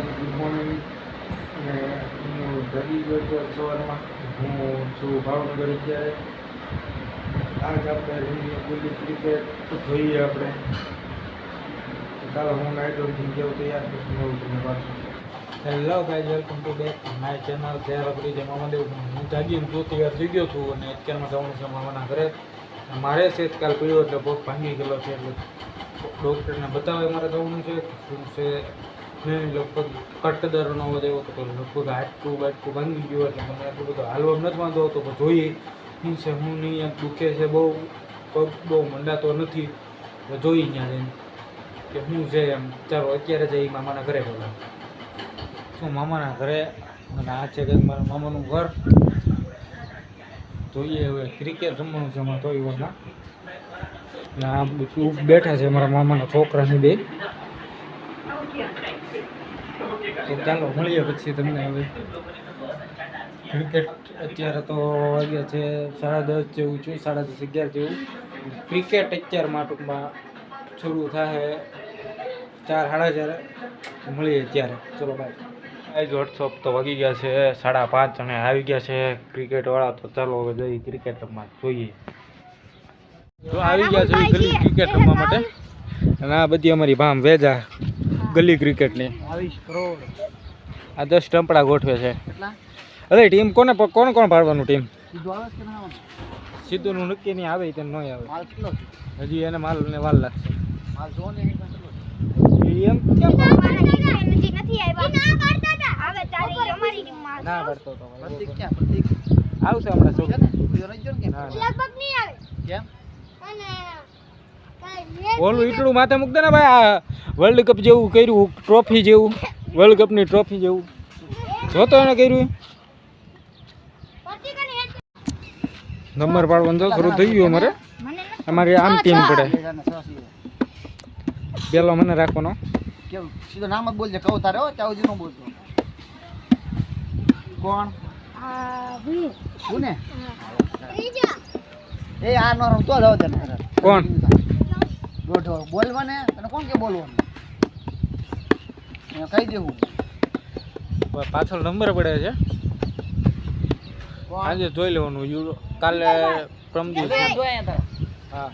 Good morning. અને હું જગી ગયો છું સવારમાં. હું છું ભાવનગર અત્યારે. આજ આપણે રમીએ ગુલ્લી ક્રિકેટ જોઈએ આપણે. ચાલો હું નાઇટ રોડ જેવું તૈયાર છું નવું તમને પાછું. Hello guys, welcome to back my channel તૈયાર કરી છે મામાદેવ. હું જાગીને જો તૈયાર થઈ ગયો છું અને અત્યારમાં જવાનું છે મામાના ઘરે. મારે શેષકાલ પીડ્યો એટલે પગ ભાંગી ગયેલો છે એટલે ડૉક્ટરને બતાવે મારે જવાનું છે. શું છે લગભગ કટકદરનો અવાજ આવ્યો હતો, લગભગ હાડકું બાટકું ભાંગી ગયું એટલે મને એટલું બધું હાલવા નથી વાંધો હતો. પણ જોઈએ શું છે હું નહીં, એમ દુખે છે બહુ, પગ બહુ મંડાતો નથી. જોઈ ત્યાં જઈને કે શું છે એમ. ચાલો અત્યારે જઈ મામાના ઘરે બોલા શું મામાના ઘરે. અને આ છે કંઈક મારા મામાનું ઘર. જોઈએ હવે ક્રિકેટ રમવાનું છે અમારે થોડી વારમાં. આ બેઠા છે મારા મામાના છોકરાની બે. તો ચાલો મળીએ પછી તમને. હવે ક્રિકેટ અત્યારે તો વાગ્યા છે 10:30 જેવું છું, 10:30 11 જેવું. ક્રિકેટ અત્યારમાં ટૂંકમાં શરૂ થાય 4 સાડા 4 મળીએ ત્યારે. ચલો બાય. આજ વોટ્સઅપ તો વાગી ગયા છે 5:30 અને આવી ગયા છે ક્રિકેટવાળા. તો ચાલો હવે જઈ ક્રિકેટ રમવા જોઈએ. તો આવી ગયા છે ગલી ક્રિકેટ રમવા માટે. અને આ બધી અમારી ભામ વેજા ગલી ક્રિકેટની 22 કરોડ. આ 10 સ્ટમ્પડા ગોઠવે છે. અરે ટીમ કોણ પાડવાનું? ટીમ સીધું નું નક્કી નહીં આવે, તેમ નહીં આવે. હજી એને માલને વાર લાગશે. એમ કેમ ના પડતો તો આવશે હમણાં. ઓલું ઈટડું માથે મૂક દે ને ભાઈ. આ વર્લ્ડ કપ જેવું કર્યું, ટ્રોફી જેવું, વર્લ્ડ કપની ટ્રોફી જેવું જોતો એને કર્યું. નંબર પાડવાનું તો શરૂ થઈ ગયું અમારે. અમારી આમ ટીમ પડે. પેલો મને રાખવાનો. કેવું સીધો નામ જ બોલજે. કહું તારે હો ચાવ જીનો બોલતો. કોણ? હું ને એ આ નો રમતો જાવ તને. કોણ? દોઢો બોલવાને તને કોણ કે બોલવાનું કહી દેવું. પાછળ નંબર પડે છે. આજે જોઈ લેવાનું. યુરો કાલે પ્રમદી. હા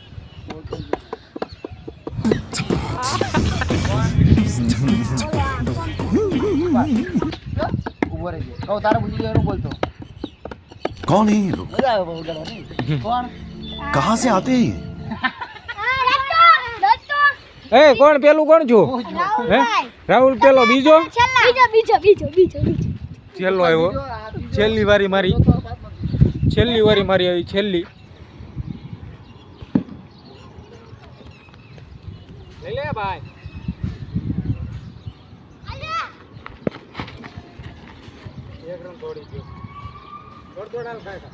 ઉભો રહી ગયો. કહું તારે પૂછી એનું બોલતો. कौन है ये लोग? મજા આવે બહુ ઉડાડવાની. કોણ? कहाँ से आते हैं ये? એ કોણ? પેલું કોણ છું? હે રાહુલ પેલો બીજો છેલ્લો આવ્યો. છેલ્લી વારી મારી આવી. છેલ્લી લઈ લે ભાઈ. એક રન તોડી ગયો. થોડ હાલ ખાય.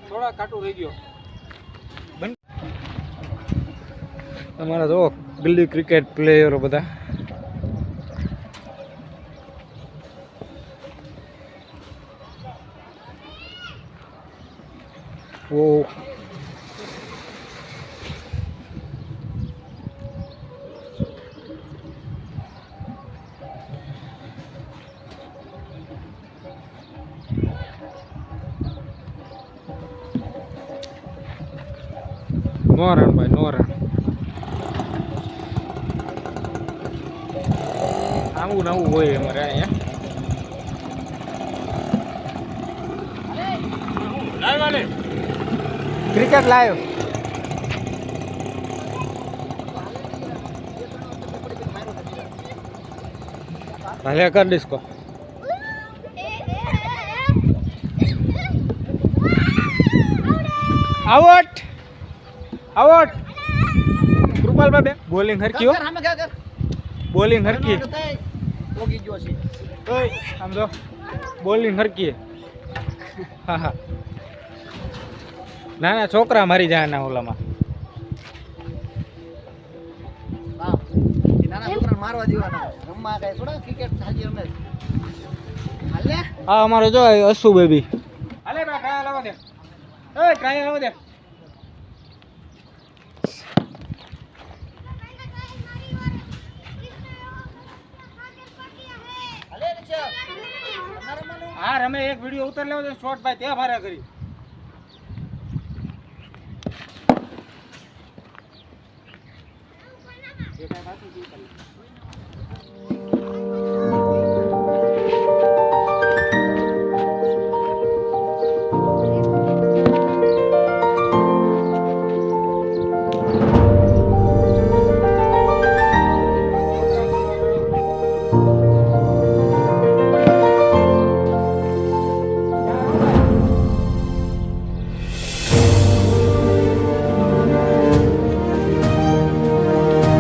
થોડા કાટું રહી ગયો. તમારા જો ગલી ક્રિકેટ પ્લેયરો બધા. ઓ નો રન ભાઈ, નો રન. આવું નવું હોય અમારે અહીંયા. ક્રિકેટ લાવ્યો. ભલે કર ડિસ્કો. Out out. કૃપાલ બાબે બોલિંગ હરકી. બોલિંગ હરકી. આમ જો બોલિંગ હરકી. હા હા. નાના છોકરા મારી જાય ના ઓલામાં. નાના છોકરા મારવા દેવાના રમવા કઈ થોડા ક્રિકેટ ખાલી રમે હાલે હા અમારો જો અસુ બેબી હાલે બા ટ્રાયલ આવવા દે એ ટ્રાયલ આવવા દે હાલે છે તમારે મને હા રમે એક વિડિયો ઉતાર લેવો છે શોર્ટ ભાઈ ત્યાં ભારા કરી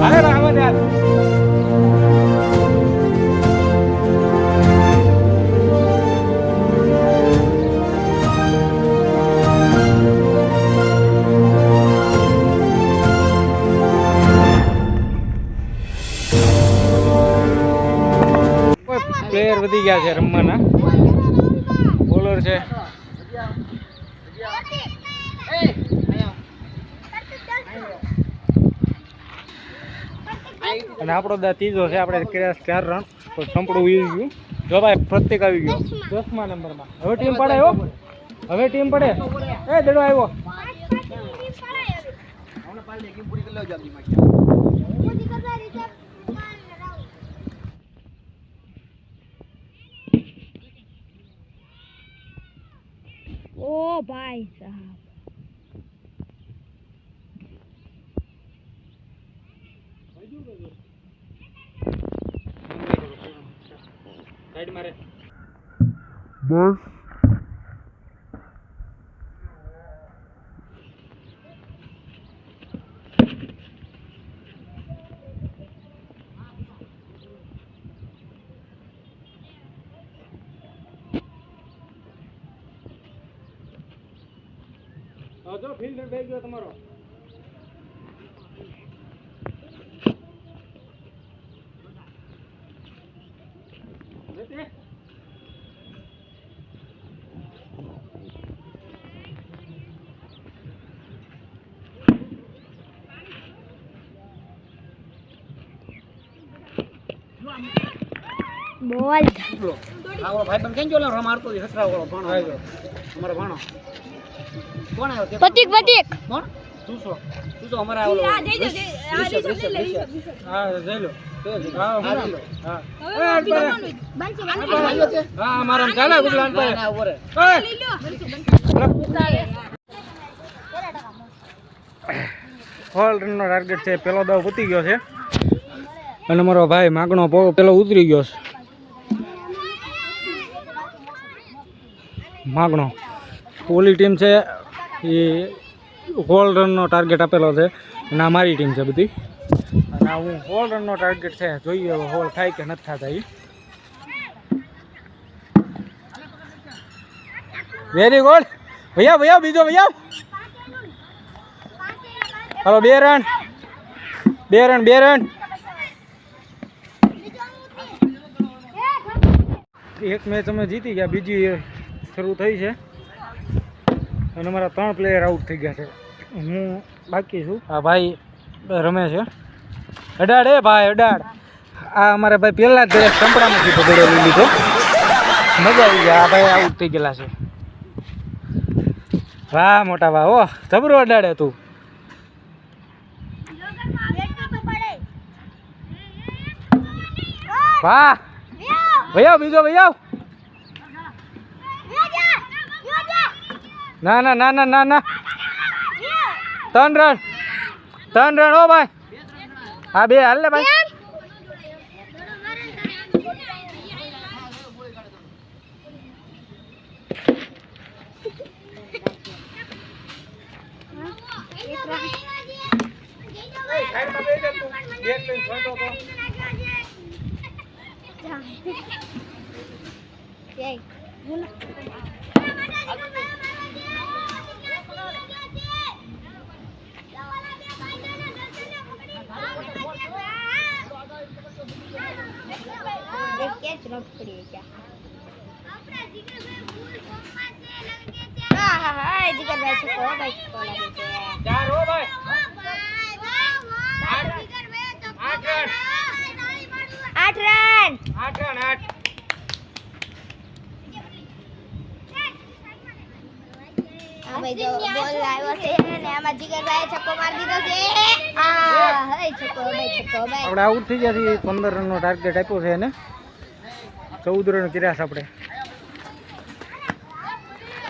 હાલે બા આવવા દે પ્લેયર વધી ગયા છે રમવાના બોલર છે અને આપણો ત્રીજો છે આપણે કર્યા 4 રન તો સંપડું વી ગયું જો ભાઈ પ્રત્યેક આવી ગયો 10મા નંબરમાં હવે ટીમ પડે હો હવે ટીમ પડે એ દેડો આવ્યો હમણાં પાલ દે ગેમ પૂરી કરી લો જલ્દી માં ओ भाई साहब સાઈડ મારે बस જો ફિલ્ડર બેસી ગયો તમારો बोल આવો ભાઈ બન કેમ જોલો મારતો દી હસરા વાળો ભાણો આવ્યો અમારો ભાણો કોણ આવ્યો पतिक पतिक કોણ તું તો અમારા ઓલો હા જઈ લો હા હા હા મારા ચાલે ગુલાન પર ના ઓરે હોલ રનનો ટાર્ગેટ છે પેલો દાવ પતી ગયો છે અને મારો ભાઈ માગણો પેલો ઉતરી ગયો છે માગણો ઓલી ટીમ છે એ હોલ રનનો ટાર્ગેટ આપેલો છે અને આ મારી ટીમ છે બધી અને હું હોલ રનનો ટાર્ગેટ છે જોઈએ હવે હોલ થાય કે નથી થતા એ વેરી ગુડ ભૈયા ભૈયા બીજો ભૈયા હાલો 2 રન 2 રન 2 રન એક મેચ અમે જીતી ગયા બીજી શરૂ થઈ છે અને અમારા 3 પ્લેયર આઉટ થઈ ગયા છે હું બાકી છું આ ભાઈ રમે છે અડાડ એ ભાઈ અડાડ આ અમારા ભાઈ પહેલા જ ચંપડામાંથી પકડેલી લીધો મજા આવી ગયા આ ભાઈ આઉટ થઈ ગયેલા છે વાહ મોટા વાહ ઓ જબરો અડાડે તું વાહ ભૈયા બીજો ભૈયા ના ના ના ના ના ના 3 રન 3 રન હો ભાઈ હા 2 હાલ ને ભાઈ રખડી ગયા હા હા હા જીગરભાઈ છકો ભાઈ છકો લાગે છે ચાર હો ભાઈ આઠ રન 8 રન 8 હા ભાઈ જો બોલ આવ્યો છે ને આમાં જીગરભાઈ છક્કો મારી દીધો છે આ હે છક્કો ભાઈ આપણે આઉટ થઈ ગયા છીએ 15 રનનો ટાર્ગેટ આપ્યો છે એને 14 રન કર્યા છે આપણે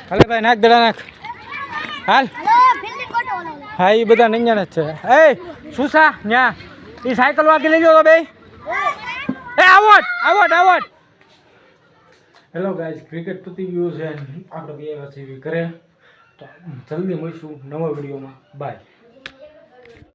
હાલે ભાઈ નાખ દડા નાખ હાલ ફિલ્ડિંગ કોટો બનાવ્યો હા એ બધા નંજાણ જ છે એ સુસા ન્યા એ સાયકલ વાગી લેજો તો બે એ આવોટ આવોટ આવોટ હેલો ગાઈઝ ક્રિકેટ પતી ગયું છે આપણે બે આવ્યા છીએ ઘરે તો જલ્દી મળીશું નવા વિડીયોમાં બાય